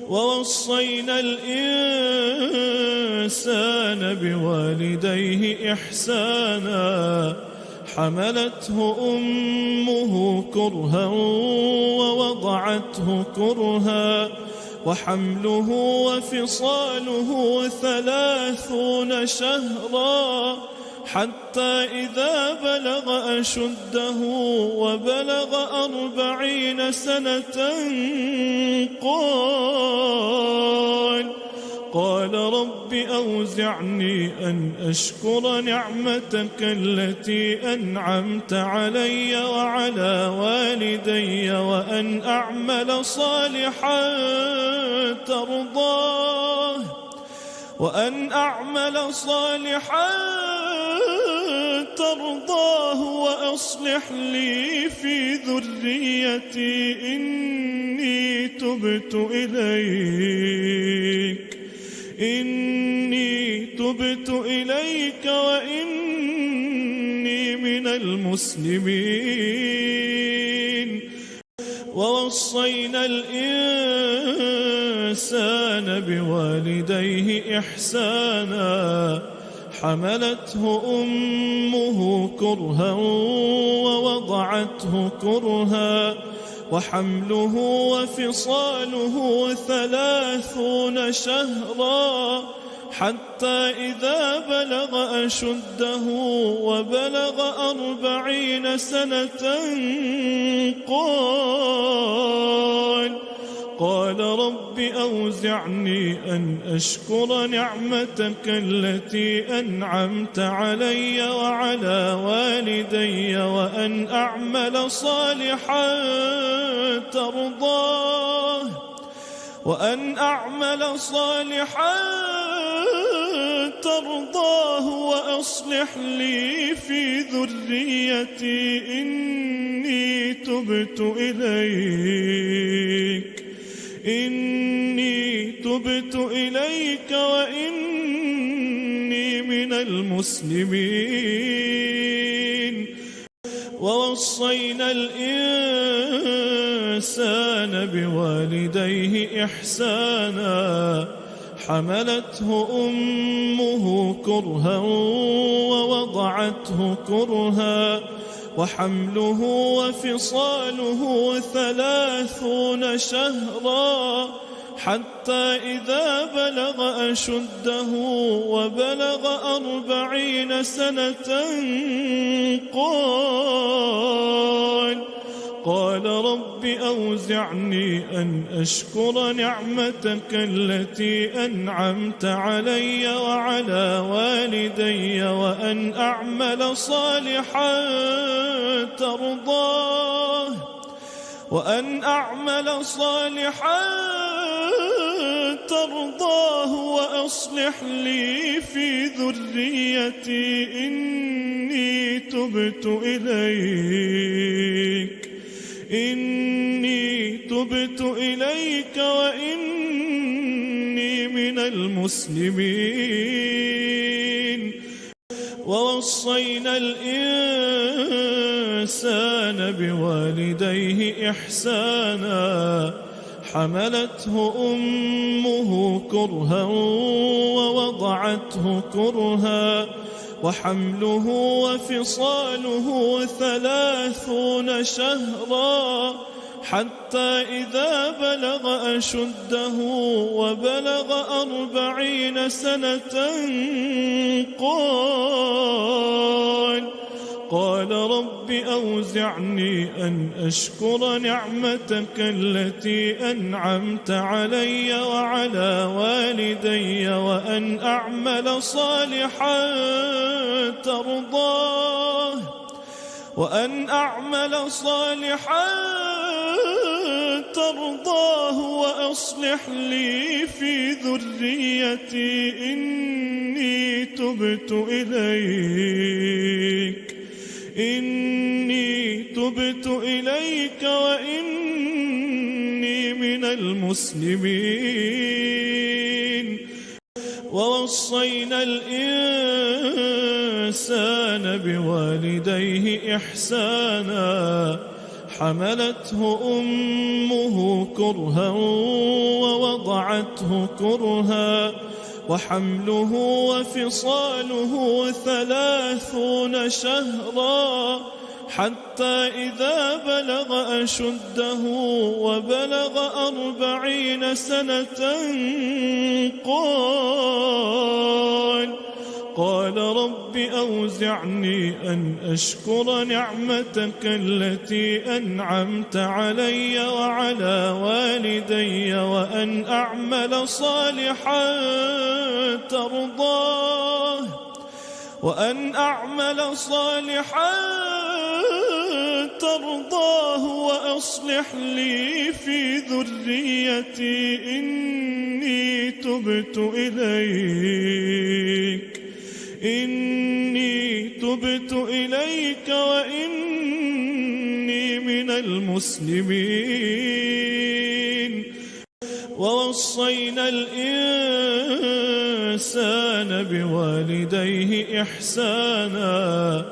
ووصينا الإنسان بوالديه إحسانا حملته أمه كرها ووضعته كرها وحمله وفصاله 30 شهرا حتى إذا بلغ أشده وبلغ 40 سنة قال رب أوزعني أن أشكر نعمتك التي أنعمت علي وعلى والدي وأن أعمل صالحا ترضاه وأصلح لي في ذريتي إني تبت إليك وإني من المسلمين ووصينا الإنسان بوالديه إحسانا حملته أمه كرها ووضعته كرها وحمله وفصاله 30 شهرا حتى إذا بلغ أشده وبلغ 40 سنة قال رب أوزعني أن أشكر نعمتك التي أنعمت علي وعلى والدي وأن أعمل صالحا ترضاه وأصلح لي في ذريتي إني تبت إليك وإني من المسلمين ووصينا الإنسان بوالديه إحسانا حملته أمه كرها ووضعته كرها وحمله وفصاله 30 شهرا حتى إذا بلغ أشده وبلغ 40 سنة قال رب أوزعني أن أشكر نعمتك التي أنعمت علي وعلى والدي وأن أعمل صالحا ترضاه وأصلح لي في ذريتي إني تبت إليك وإني من المسلمين ووصينا الإنسان بوالديه إحسانا حملته أمه كرها ووضعته كرها وحمله وفصاله 30 شهرا حتى إذا بلغ أشده وبلغ 40 سنة قال رب أوزعني أن أشكر نعمتك التي أنعمت علي وعلى والدي وأن أعمل صالحا ترضاه وأصلح لي في ذريتي إني تبت إليك وإني من المسلمين ووصينا الإنسان بوالديه إحسانا حملته أمه كرها ووضعته ووضعته كرها وحمله وفصاله 30 شهرا حتى إذا بلغ أشده وبلغ 40 سنة قال رب أوزعني أن أشكر نعمتك التي أنعمت علي وعلى والدي وأن أعمل صالحا ترضاه وأصلح لي في ذريتي إني تبت إليك وإني من المسلمين ووصينا الإنسان بوالديه إحسانا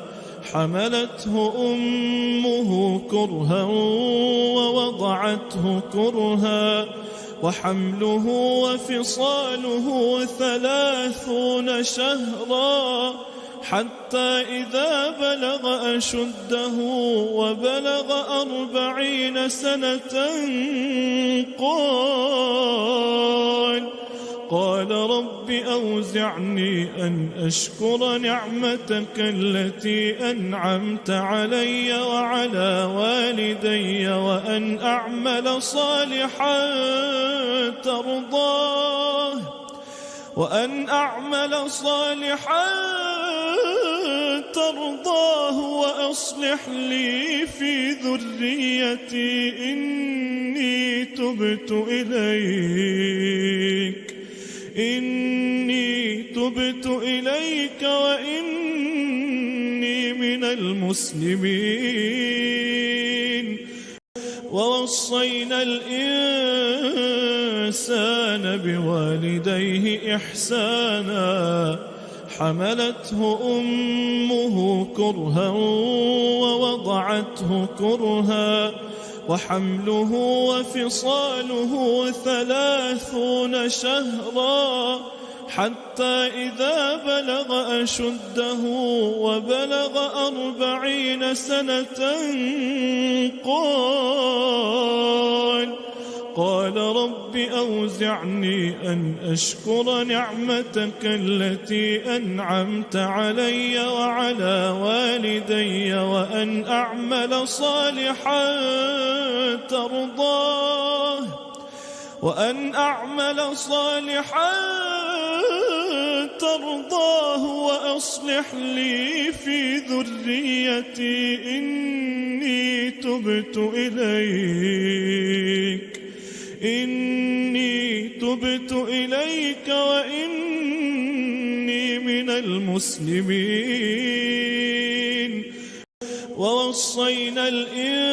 حملته أمه كرها ووضعته كرها وحمله وفصاله 30 شهرا حتى إذا بلغ أشده وبلغ 40 سنة قال رب أوزعني أن أشكر نعمتك التي أنعمت علي وعلى والدي وأن أعمل صالحا ترضاه وأصلح لي في ذريتي إني تبت إليك وإني من المسلمين ووصينا الإنسان بوالديه إحسانا حملته أمه كرها ووضعته كرها وحمله وفصاله 30 شهرا حتى إذا بلغ أشده وبلغ 40 سنة قال رب أوزعني أن أشكر نعمتك التي أنعمت علي وعلى والدي وأن أعمل صالحا ترضاه وأصلح لي في ذريتي إني تبت إليك وإني من المسلمين ووصينا الإنسان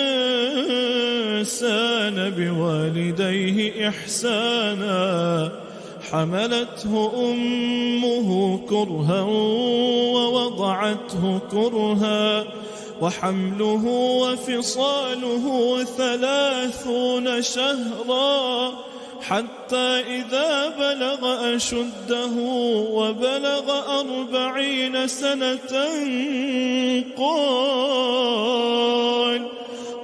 بوالديه إحسانا حملته أمه كرها ووضعته كرها وحمله وفصاله 30 شهرا حتى إذا بلغ أشده وبلغ 40 سنة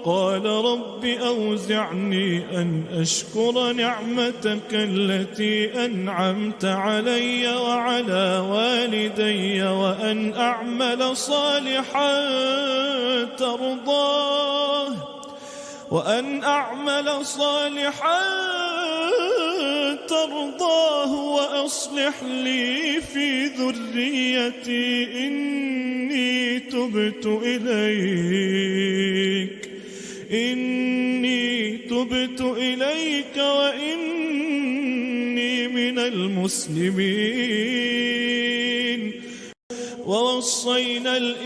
قال رب أوزعني أن أشكر نعمتك التي أنعمت علي وعلى والدي وأن أعمل صالحا ترضاه وأصلح لي في ذريتي إني تبت إليك وإني من المسلمين ووصينا الإنسان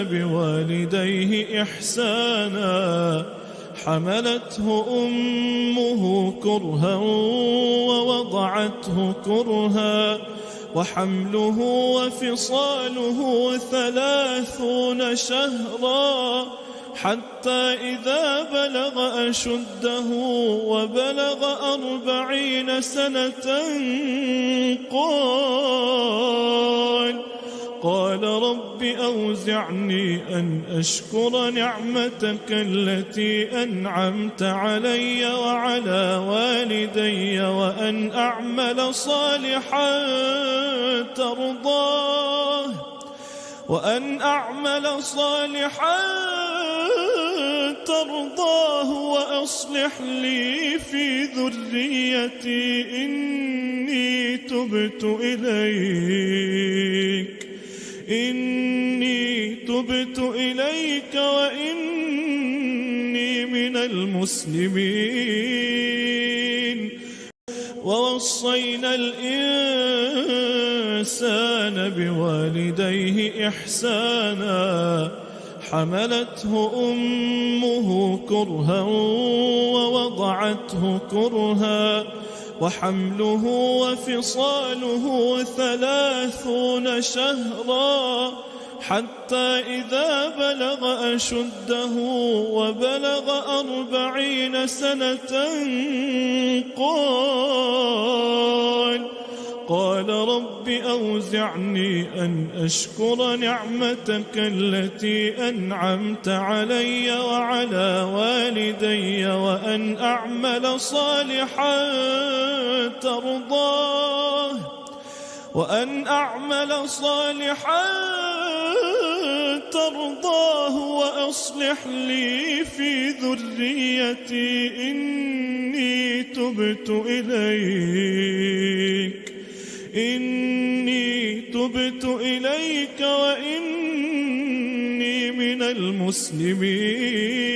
بوالديه إحسانا حملته أمه كرها ووضعته كرها وحمله وفصاله 30 شهرا حتى إذا بلغ أشده وبلغ 40 سنة قال رب أوزعني أن أشكر نعمتك التي أنعمت علي وعلى والدي وأن أعمل صالحا ترضاه وأصلح لي في ذريتي إني تبت إليك وإني من المسلمين. ووصينا الإنسان بوالديه إحسانا حملته أمه كرها ووضعته كرها وحمله وفصاله 30 شهرا حتى إذا بلغ أشده وبلغ 40 سنة قال رب أوزعني أن أشكر نعمتك التي أنعمت علي وعلى والدي وأن أعمل صالحا ترضاه وأصلح لي في ذريتي إني تبت إليك وإني من المسلمين.